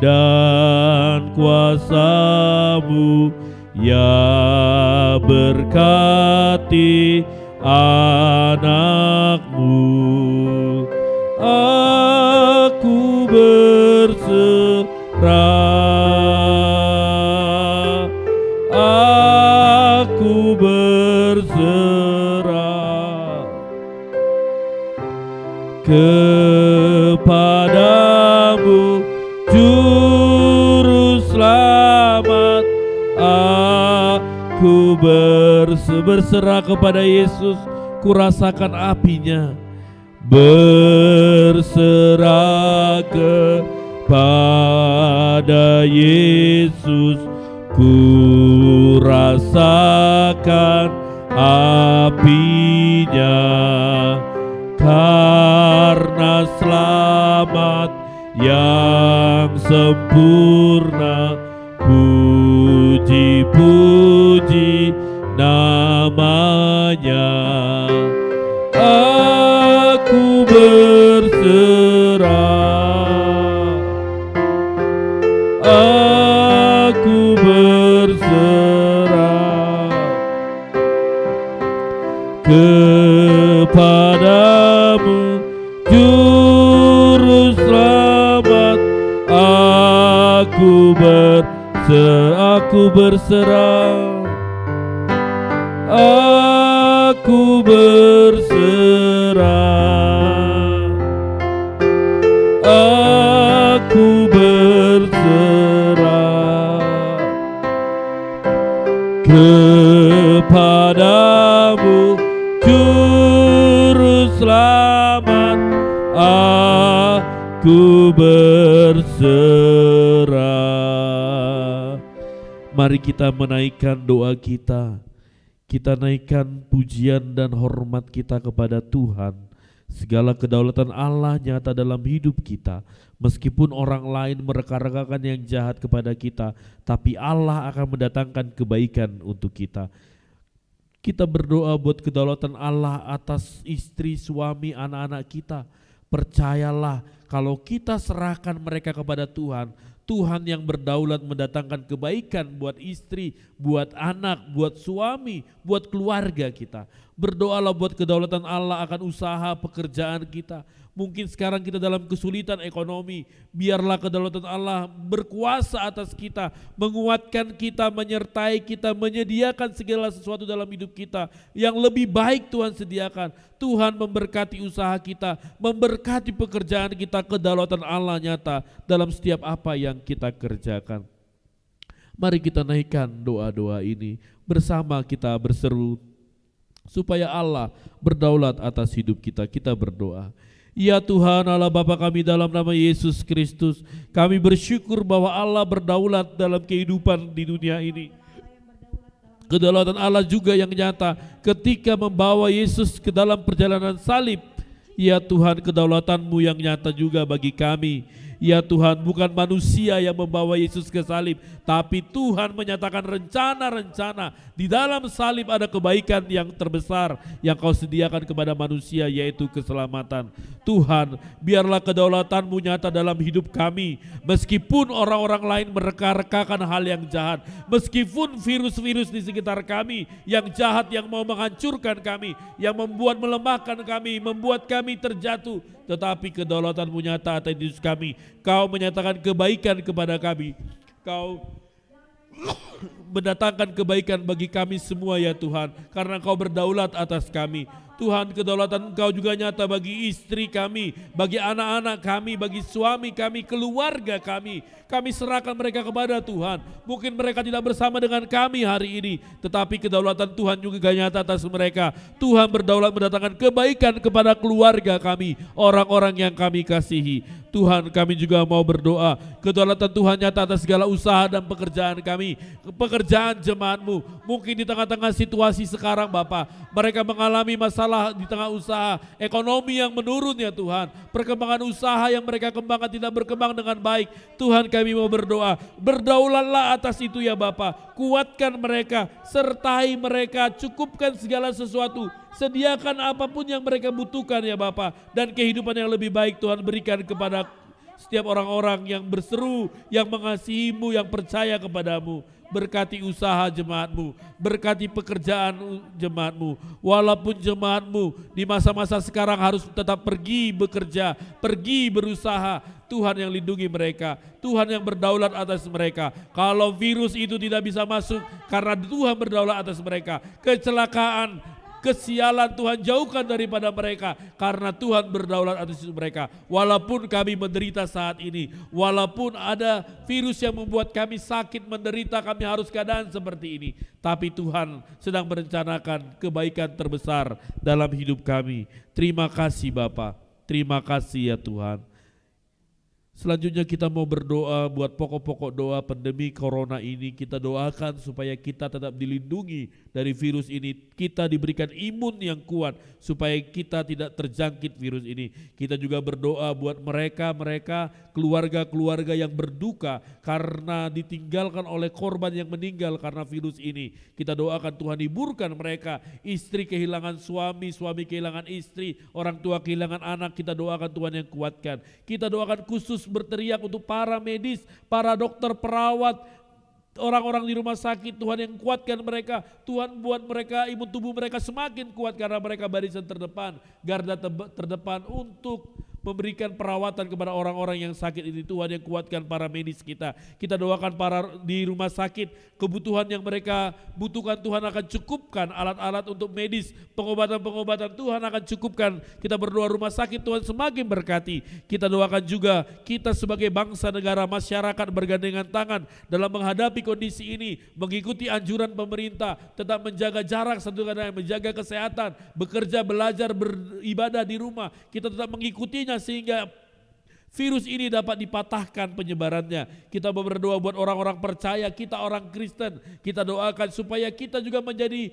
dan kuasa-Mu, ya berkati anak-Mu. Aku berserah, aku berserah kepadamu, Juru Selamat. Aku berserah kepada Yesus, ku rasakan apinya. Berserah kepada Yesus, ku rasakan apinya. Karena selamat yang sempurna, puji-puji namanya. Aku berserah, aku berserah kepadamu, Juru Selamat. Aku berserah, aku berserah, aku berserah kepadamu, Juru Selamat. Aku berserah. Mari kita menaikkan doa kita. Kita naikkan pujian dan hormat kita kepada Tuhan. Segala kedaulatan Allah nyata dalam hidup kita. Meskipun orang lain mereka-rekakan yang jahat kepada kita, tapi Allah akan mendatangkan kebaikan untuk kita. Kita berdoa buat kedaulatan Allah atas istri, suami, anak-anak kita. Percayalah, kalau kita serahkan mereka kepada Tuhan, Tuhan yang berdaulat mendatangkan kebaikan buat istri, buat anak, buat suami, buat keluarga kita. Berdoalah buat kedaulatan Allah akan usaha pekerjaan kita. Mungkin sekarang kita dalam kesulitan ekonomi, biarlah kedaulatan Allah berkuasa atas kita, menguatkan kita, menyertai kita, menyediakan segala sesuatu dalam hidup kita. Yang lebih baik Tuhan sediakan. Tuhan memberkati usaha kita, memberkati pekerjaan kita, kedaulatan Allah nyata dalam setiap apa yang kita kerjakan. Mari kita naikkan doa-doa ini, bersama kita berseru supaya Allah berdaulat atas hidup kita. Kita berdoa. Ya Tuhan Allah Bapa kami, dalam nama Yesus Kristus, kami bersyukur bahwa Allah berdaulat dalam kehidupan di dunia ini. Kedaulatan Allah juga yang nyata ketika membawa Yesus ke dalam perjalanan salib. Ya Tuhan, kedaulatan-Mu yang nyata juga bagi kami. Ya Tuhan, bukan manusia yang membawa Yesus ke salib, tapi Tuhan menyatakan rencana-rencana. Di dalam salib ada kebaikan yang terbesar yang Kau sediakan kepada manusia, yaitu keselamatan. Tuhan, biarlah kedaulatan-Mu nyata dalam hidup kami. Meskipun orang-orang lain mereka-rekakan hal yang jahat, meskipun virus-virus di sekitar kami yang jahat, yang mau menghancurkan kami, yang membuat melemahkan kami, membuat kami terjatuh, tetapi kedaulatan-Mu nyata atas hidup kami. Kau menyatakan kebaikan kepada kami. Kau mendatangkan kebaikan bagi kami semua ya Tuhan, karena Kau berdaulat atas kami. Tuhan, kedaulatan Engkau juga nyata bagi istri kami, bagi anak-anak kami, bagi suami kami, keluarga kami. Kami serahkan mereka kepada Tuhan. Mungkin mereka tidak bersama dengan kami hari ini, tetapi kedaulatan Tuhan juga nyata atas mereka. Tuhan berdaulat mendatangkan kebaikan kepada keluarga kami, orang-orang yang kami kasihi. Tuhan, kami juga mau berdoa, kedaulatan Tuhan nyata atas segala usaha dan pekerjaan kami, pekerjaan jemaat-Mu. Mungkin di tengah-tengah situasi sekarang Bapa, mereka mengalami masalah di tengah usaha, ekonomi yang menurun ya Tuhan, perkembangan usaha yang mereka kembangkan tidak berkembang dengan baik. Tuhan, kami mau berdoa, berdaulatlah atas itu ya Bapa, kuatkan mereka, sertai mereka, cukupkan segala sesuatu, sediakan apapun yang mereka butuhkan ya Bapa, dan kehidupan yang lebih baik Tuhan berikan kepada setiap orang-orang yang berseru, yang mengasihi-Mu, yang percaya kepadamu. Berkati usaha jemaat-Mu, berkati pekerjaan jemaat-Mu. Walaupun jemaat-Mu di masa-masa sekarang harus tetap pergi bekerja, pergi berusaha, Tuhan yang lindungi mereka, Tuhan yang berdaulat atas mereka. Kalau virus itu tidak bisa masuk karena Tuhan berdaulat atas mereka, kecelakaan, kesialan Tuhan jauhkan daripada mereka, karena Tuhan berdaulat atas mereka. Walaupun kami menderita saat ini, walaupun ada virus yang membuat kami sakit, menderita, kami harus keadaan seperti ini, tapi Tuhan sedang merencanakan kebaikan terbesar dalam hidup kami. Terima kasih Bapa, terima kasih ya Tuhan. Selanjutnya kita mau berdoa buat pokok-pokok doa pandemi corona ini. Kita doakan supaya kita tetap dilindungi dari virus ini. Kita diberikan imun yang kuat supaya kita tidak terjangkit virus ini. Kita juga berdoa buat mereka keluarga-keluarga yang berduka karena ditinggalkan oleh korban yang meninggal karena virus ini. Kita doakan Tuhan hiburkan mereka. Istri kehilangan suami, suami kehilangan istri, orang tua kehilangan anak. Kita doakan Tuhan yang kuatkan. Kita doakan khusus berteriak untuk para medis, para dokter, perawat, orang-orang di rumah sakit. Tuhan yang kuatkan mereka. Tuhan buat mereka, imun tubuh mereka semakin kuat karena mereka barisan terdepan, garda terdepan untuk memberikan perawatan kepada orang-orang yang sakit ini. Tuhan yang kuatkan para medis kita. Kita doakan para di rumah sakit, kebutuhan yang mereka butuhkan Tuhan akan cukupkan, alat-alat untuk medis, pengobatan-pengobatan Tuhan akan cukupkan. Kita berdoa rumah sakit Tuhan semakin berkati. Kita doakan juga kita sebagai bangsa, negara, masyarakat bergandengan tangan dalam menghadapi kondisi ini, mengikuti anjuran pemerintah, tetap menjaga jarak satu sama lain, menjaga kesehatan, bekerja, belajar, beribadah di rumah. Kita tetap mengikutinya sehingga virus ini dapat dipatahkan penyebarannya. Kita berdoa buat orang-orang percaya, kita orang Kristen, kita doakan supaya kita juga menjadi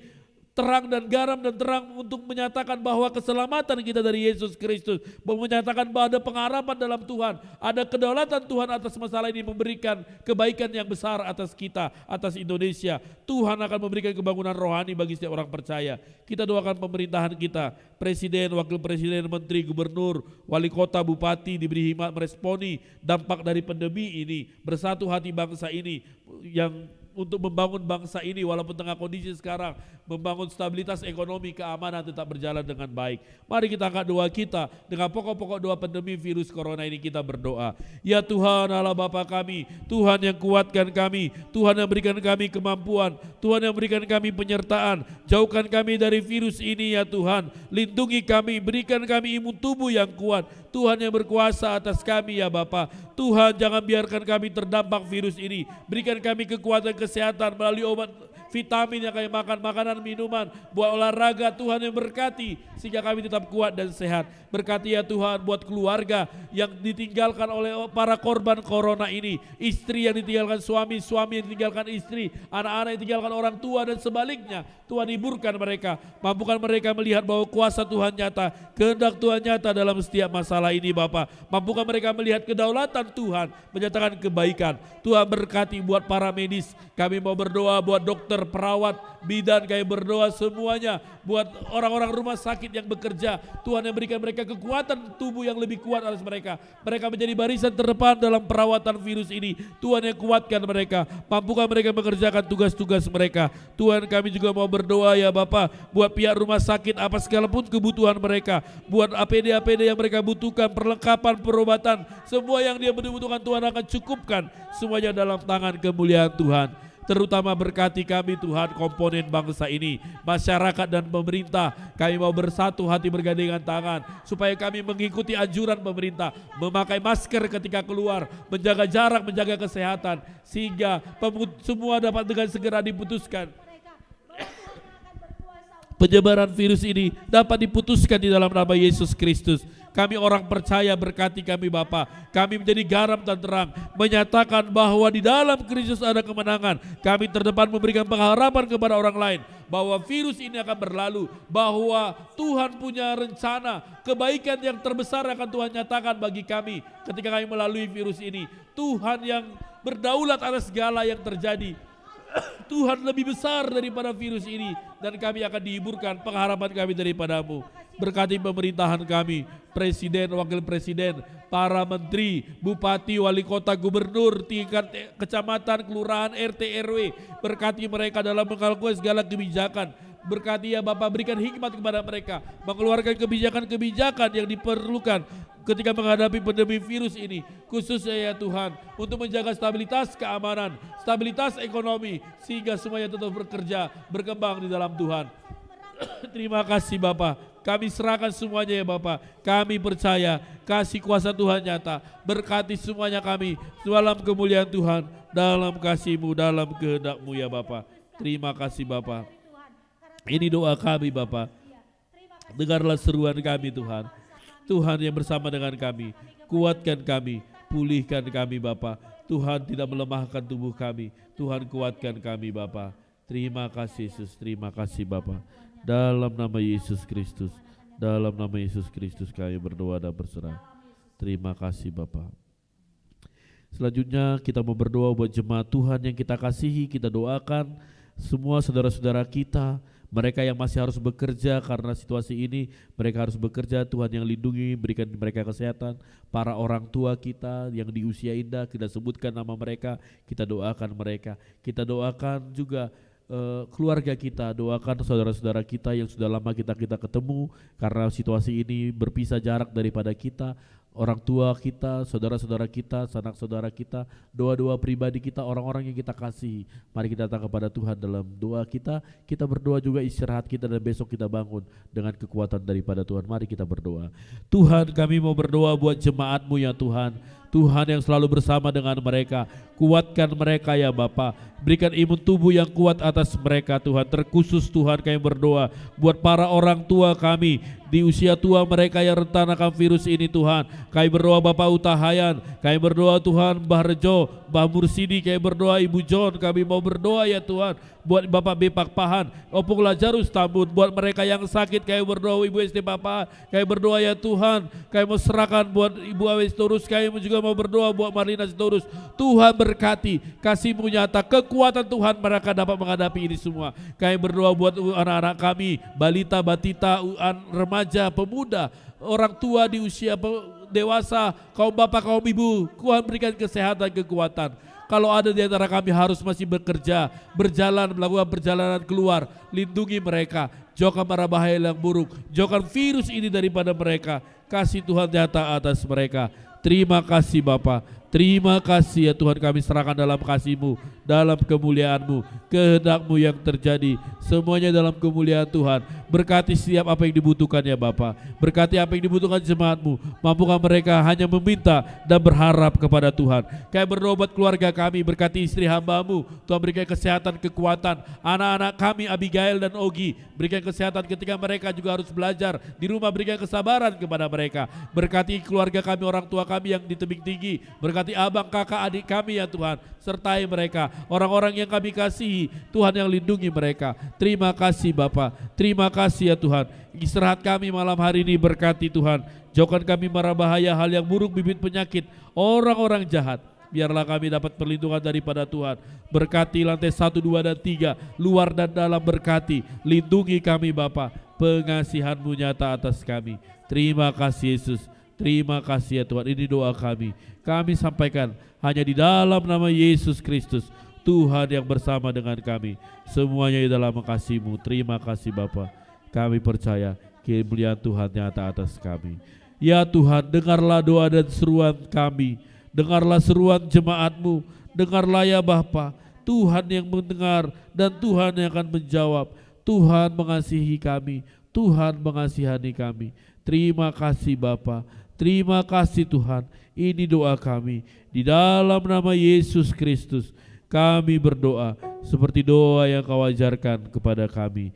terang dan garam dan terang untuk menyatakan bahwa keselamatan kita dari Yesus Kristus, menyatakan bahwa ada pengharapan dalam Tuhan, ada kedaulatan Tuhan atas masalah ini, memberikan kebaikan yang besar atas kita, atas Indonesia. Tuhan akan memberikan kebangunan rohani bagi setiap orang percaya. Kita doakan pemerintahan kita, presiden, wakil presiden, menteri, gubernur, wali kota, bupati diberi hikmat meresponi dampak dari pandemi ini, bersatu hati bangsa ini yang untuk membangun bangsa ini walaupun tengah kondisi sekarang, membangun stabilitas ekonomi, keamanan tetap berjalan dengan baik. Mari kita angkat doa kita dengan pokok-pokok doa pandemi virus corona ini. Kita berdoa. Ya Tuhan Allah Bapa kami, Tuhan yang kuatkan kami, Tuhan yang berikan kami kemampuan, Tuhan yang berikan kami penyertaan, jauhkan kami dari virus ini ya Tuhan, lindungi kami, berikan kami imun tubuh yang kuat, Tuhan yang berkuasa atas kami ya Bapa. Tuhan jangan biarkan kami terdampak virus ini, berikan kami kekuatan kesehatan melalui obat, vitamin yang kami makan, makanan, minuman, buat olahraga. Tuhan yang berkati sehingga kami tetap kuat dan sehat. Berkati ya Tuhan buat keluarga yang ditinggalkan oleh para korban corona ini, istri yang ditinggalkan suami, suami yang ditinggalkan istri, anak-anak yang ditinggalkan orang tua dan sebaliknya. Tuhan hiburkan mereka, mampukan mereka melihat bahwa kuasa Tuhan nyata, kehendak Tuhan nyata dalam setiap masalah masalah ini Bapa. Mampukan mereka melihat kedaulatan Tuhan, menyatakan kebaikan. Tuhan berkati buat para medis. Kami mau berdoa buat dokter, perawat, bidan, kami berdoa semuanya. Buat orang-orang rumah sakit yang bekerja. Tuhan yang berikan mereka kekuatan tubuh yang lebih kuat atas mereka. Mereka menjadi barisan terdepan dalam perawatan virus ini. Tuhan yang kuatkan mereka. Mampukan mereka mengerjakan tugas-tugas mereka. Tuhan kami juga mau berdoa ya Bapa. Buat pihak rumah sakit apa sekalipun kebutuhan mereka. Buat APD-APD yang mereka butuhkan. Perlengkapan, perobatan. Semua yang dia butuhkan Tuhan akan cukupkan. Semuanya dalam tangan kemuliaan Tuhan. Terutama berkati kami Tuhan, komponen bangsa ini, masyarakat dan pemerintah. Kami mau bersatu hati bergandengan tangan supaya kami mengikuti anjuran pemerintah, memakai masker ketika keluar, menjaga jarak, menjaga kesehatan, sehingga semua dapat dengan segera diputuskan. Penyebaran virus ini dapat diputuskan di dalam nama Yesus Kristus. Kami orang percaya, berkati kami Bapa. Kami menjadi garam dan terang, menyatakan bahwa di dalam Kristus ada kemenangan. Kami terdepan memberikan pengharapan kepada orang lain bahwa virus ini akan berlalu, bahwa Tuhan punya rencana, kebaikan yang terbesar akan Tuhan nyatakan bagi kami ketika kami melalui virus ini. Tuhan yang berdaulat atas segala yang terjadi. Tuhan lebih besar daripada virus ini, dan kami akan dihiburkan. Pengharapan kami daripadamu. Berkati pemerintahan kami, presiden, wakil presiden, para menteri, bupati, wali kota, gubernur, tingkat kecamatan, kelurahan, RT, RW. Berkati mereka dalam mengalami segala kebijakan. Berkati ya Bapak, berikan hikmat kepada mereka, mengeluarkan kebijakan-kebijakan yang diperlukan ketika menghadapi pandemi virus ini, khususnya ya Tuhan, untuk menjaga stabilitas keamanan, stabilitas ekonomi, sehingga semuanya tetap bekerja, berkembang di dalam Tuhan. Terima kasih Bapak, kami serahkan semuanya ya Bapak. Kami percaya kasih kuasa Tuhan nyata, berkati semuanya kami dalam kemuliaan Tuhan, dalam kasih-Mu, dalam kehendak-Mu ya Bapak. Terima kasih Bapak. Ini doa kami Bapak. Dengarlah seruan kami Tuhan. Tuhan yang bersama dengan kami, kuatkan kami, pulihkan kami Bapa. Tuhan tidak melemahkan tubuh kami, Tuhan kuatkan kami Bapa. Terima kasih Yesus, terima kasih Bapa. Dalam nama Yesus Kristus, dalam nama Yesus Kristus kami berdoa dan berserah. Terima kasih Bapa. Selanjutnya kita mau berdoa buat jemaat Tuhan yang kita kasihi. Kita doakan semua saudara-saudara kita, mereka yang masih harus bekerja karena situasi ini, mereka harus bekerja. Tuhan yang lindungi, berikan mereka kesehatan. Para orang tua kita yang di usia indah, kita sebutkan nama mereka, kita doakan mereka. Kita doakan juga keluarga kita, doakan saudara-saudara kita yang sudah lama kita ketemu karena situasi ini berpisah jarak daripada kita. Orang tua kita, saudara-saudara kita, sanak saudara kita, doa-doa pribadi kita, orang-orang yang kita kasihi. Mari kita datang kepada Tuhan dalam doa kita. Kita berdoa juga istirahat kita dan besok kita bangun dengan kekuatan daripada Tuhan. Mari kita berdoa. Tuhan, kami mau berdoa buat jemaat-Mu ya Tuhan. Tuhan yang selalu bersama dengan mereka. Kuatkan mereka ya Bapa. Berikan imun tubuh yang kuat atas mereka Tuhan. Terkhusus Tuhan kami berdoa buat para orang tua kami di usia tua mereka yang rentan akan virus ini Tuhan. Kami berdoa Bapak Utahayan, kami berdoa Tuhan Mbah Rejo, Mbah Mursidi, kami berdoa Ibu John, kami mau berdoa ya Tuhan buat Bapak Bepak Pahan, Opung Lazarus Tambun, buat mereka yang sakit kami berdoa Ibu Esti Papahan, kami berdoa ya Tuhan, kami mau serahkan buat Ibu Awes Torus, kami juga mau berdoa buat Marlina Torus. Tuhan berkati, kasih-Mu nyata, kekuatan Tuhan mereka dapat menghadapi ini semua. Kami berdoa buat anak-anak kami, balita, batita, remaja, pemuda, orang tua di usia dewasa, kaum bapak, kaum ibu, Tuhan berikan kesehatan, kekuatan. Kalau ada di antara kami harus masih bekerja, berjalan, melakukan perjalanan keluar, lindungi mereka, jauhkan mara bahaya yang buruk, jauhkan virus ini daripada mereka. Kasih Tuhan nyata atas mereka. Terima kasih Bapa. Terima kasih ya Tuhan, kami serahkan dalam kasih-Mu, dalam kemuliaan-Mu, kehendak-Mu yang terjadi, semuanya dalam kemuliaan Tuhan. Berkati setiap apa yang dibutuhkan ya Bapa. Berkati apa yang dibutuhkan jemaat-Mu. Mampukan mereka hanya meminta dan berharap kepada Tuhan. Kami berdoa buat keluarga kami, berkati istri hamba-Mu. Tuhan berikan kesehatan, kekuatan. Anak-anak kami Abigail dan Ogi, berikan kesehatan ketika mereka juga harus belajar. Di rumah berikan kesabaran kepada mereka. Berkati keluarga kami, orang tua kami yang di tebing tinggi. Berkati Berkati abang, kakak, adik kami ya Tuhan. Sertai mereka, orang-orang yang kami kasihi, Tuhan yang lindungi mereka. Terima kasih Bapa, terima kasih ya Tuhan. Istirahat kami malam hari ini berkati Tuhan. Jauhkan kami mara bahaya, hal yang buruk, bibit penyakit, orang-orang jahat. Biarlah kami dapat perlindungan daripada Tuhan. Berkati lantai 1, 2, dan 3, luar dan dalam berkati. Lindungi kami Bapa, pengasihan-Mu nyata atas kami. Terima kasih Yesus, terima kasih ya Tuhan. Ini doa kami, kami sampaikan hanya di dalam nama Yesus Kristus, Tuhan yang bersama dengan kami. Semuanya di dalam kasih-Mu. Terima kasih Bapa. Kami percaya kemuliaan Tuhan nyata atas kami. Ya Tuhan, dengarlah doa dan seruan kami. Dengarlah seruan jemaat-Mu, dengarlah ya Bapa, Tuhan yang mendengar dan Tuhan yang akan menjawab. Tuhan mengasihi kami, Tuhan mengasihani kami. Terima kasih Bapa, terima kasih Tuhan. Ini doa kami, di dalam nama Yesus Kristus kami berdoa, seperti doa yang Kau ajarkan kepada kami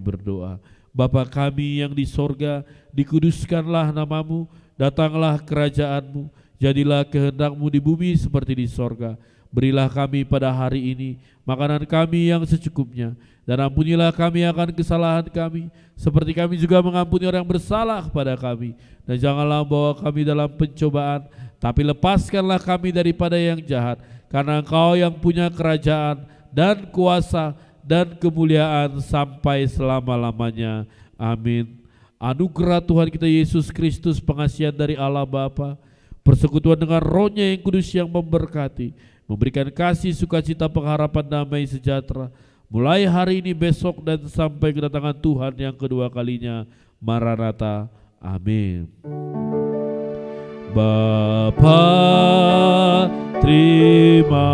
berdoa. Bapa kami yang di sorga, dikuduskanlah nama-Mu, datanglah kerajaan-Mu, jadilah kehendak-Mu di bumi seperti di sorga. Berilah kami pada hari ini makanan kami yang secukupnya, dan ampunilah kami akan kesalahan kami, seperti kami juga mengampuni orang yang bersalah kepada kami. Dan janganlah bawa kami dalam pencobaan, tapi lepaskanlah kami daripada yang jahat, karena Engkau yang punya kerajaan dan kuasa dan kemuliaan sampai selama-lamanya. Amin. Anugerah Tuhan kita Yesus Kristus, pengasihan dari Allah Bapa, persekutuan dengan Roh-Nya yang kudus yang memberkati, memberikan kasih, sukacita, pengharapan, damai sejahtera mulai hari ini, besok, dan sampai kedatangan Tuhan yang kedua kalinya. Maranatha. Amin. Bapa, terima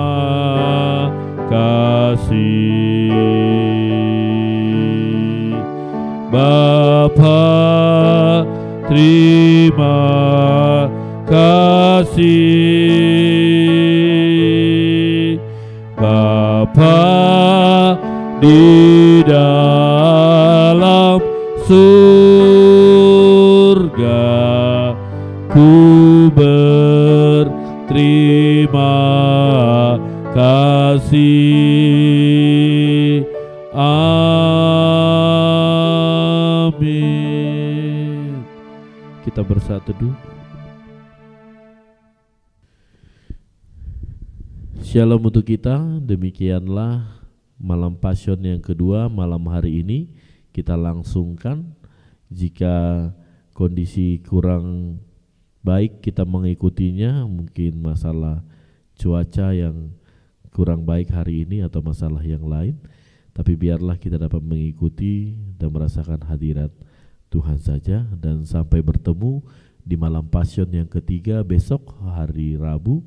kasih. Bapa, terima kasih. Bapa di dalam surga, ku berterima kasih. Amin. Kita bersatu teduh. Shalom untuk kita. Demikianlah malam Passion yang kedua malam hari ini kita langsungkan. Jika kondisi kurang baik kita mengikutinya, mungkin masalah cuaca yang kurang baik hari ini atau masalah yang lain, tapi biarlah kita dapat mengikuti dan merasakan hadirat Tuhan saja. Dan sampai bertemu di malam Passion yang ketiga besok hari Rabu,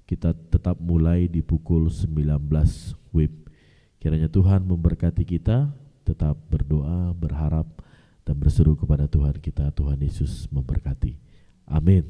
kita tetap mulai di pukul 19 WIB. Kiranya Tuhan memberkati kita, tetap berdoa, berharap, dan berseru kepada Tuhan kita. Tuhan Yesus memberkati. Amin.